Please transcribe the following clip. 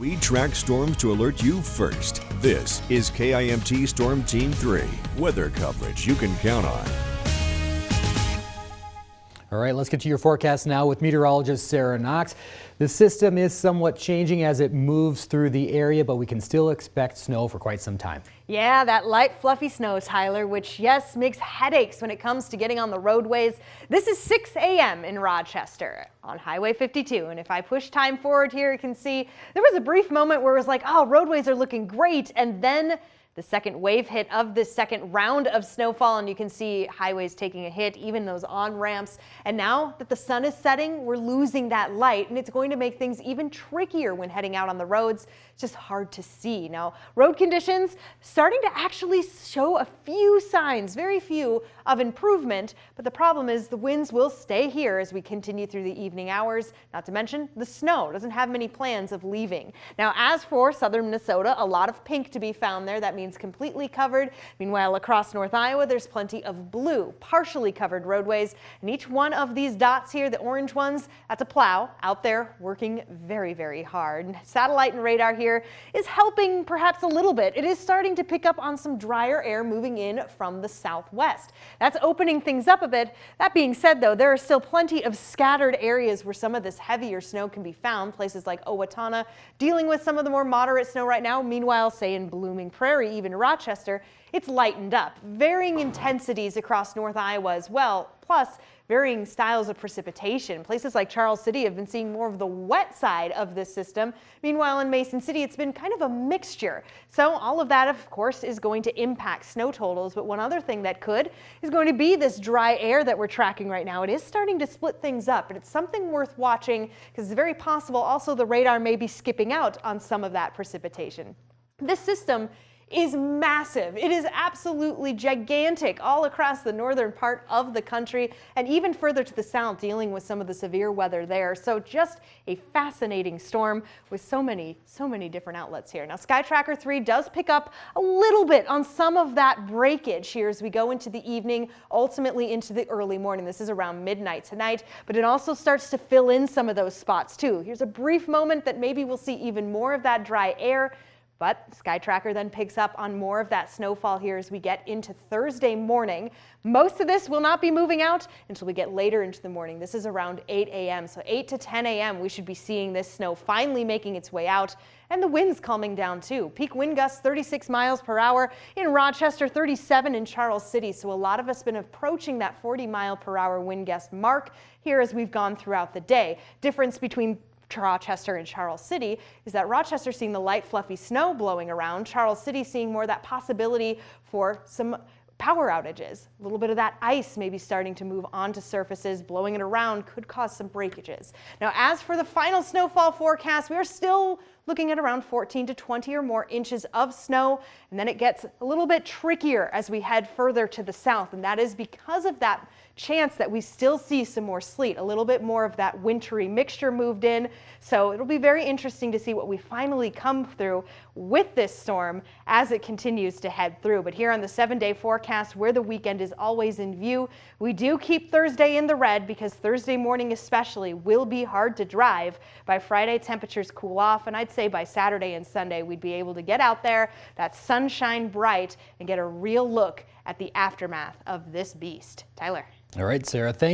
We track storms to alert you first. This is KIMT Storm Team 3, weather coverage you can count on. All right, let's get to your forecast now with meteorologist Sarah Knox. The system is somewhat changing as it moves through the area, but we can still expect snow for quite some time. Yeah, that light fluffy snow, Tyler, which yes, makes headaches when it comes to getting on the roadways. This is 6 a.m. in Rochester on Highway 52. And if I push time forward here, you can see there was a brief moment where it was like, oh, roadways are looking great. And then the second wave hit of this second round of snowfall, and you can see highways taking a hit, even those on-ramps. And now that the sun is setting, we're losing that light, and it's going to make things even trickier when heading out on the roads. It's just hard to see. Now, road conditions starting to actually show a few signs, very few, of improvement, but the problem is the winds will stay here as we continue through the evening hours, not to mention the snow doesn't have many plans of leaving. Now, as for southern Minnesota, a lot of pink to be found there. That means completely covered. Meanwhile, across North Iowa, there's plenty of blue, partially covered roadways, and each one of these dots here, the orange ones, that's a plow out there working very, very hard. And satellite and radar here is helping perhaps a little bit. It is starting to pick up on some drier air moving in from the southwest. That's opening things up a bit. That being said, though, there are still plenty of scattered areas where some of this heavier snow can be found. Places like Owatonna dealing with some of the more moderate snow right now. Meanwhile, say in Blooming Prairie, even Rochester, it's lightened up. Varying intensities across North Iowa as well, plus varying styles of precipitation. Places like Charles City have been seeing more of the wet side of this system. Meanwhile, in Mason City, it's been kind of a mixture. So all of that, of course, is going to impact snow totals. But one other thing that could is going to be this dry air that we're tracking right now. It is starting to split things up, and it's something worth watching because it's very possible also the radar may be skipping out on some of that precipitation. This system is massive. It is absolutely gigantic all across the northern part of the country and even further to the south, dealing with some of the severe weather there. So just a fascinating storm with so many different outlets here. Now, Sky Tracker 3 does pick up a little bit on some of that breakage here as we go into the evening, ultimately into the early morning. This is around midnight tonight, but it also starts to fill in some of those spots too. Here's a brief moment that maybe we'll see even more of that dry air. But Sky Tracker then picks up on more of that snowfall here as we get into Thursday morning. Most of this will not be moving out until we get later into the morning. This is around 8 a.m. So 8 to 10 a.m. we should be seeing this snow finally making its way out, and the winds calming down too. Peak wind gusts 36 miles per hour in Rochester, 37 in Charles City. So a lot of us have been approaching that 40-mile-per-hour wind gust mark here as we've gone throughout the day. Difference between Rochester and Charles City is that Rochester seeing the light fluffy snow blowing around, Charles City seeing more of that possibility for some power outages. A little bit of that ice maybe starting to move onto surfaces, blowing it around could cause some breakages. Now, as for the final snowfall forecast, we are still looking at around 14 to 20 or more inches of snow, and then it gets a little bit trickier as we head further to the south, and that is because of that chance that we still see some more sleet, a little bit more of that wintry mixture moved in. So it'll be very interesting to see what we finally come through with this storm as it continues to head through. But here on the 7-day forecast, where the weekend is always in view, we do keep Thursday in the red because Thursday morning especially will be hard to drive. By Friday, temperatures cool off, and I'd say by Saturday and Sunday we'd be able to get out there, that sunshine bright, and get a real look at the aftermath of this beast. Tyler. All right, Sarah, thank you.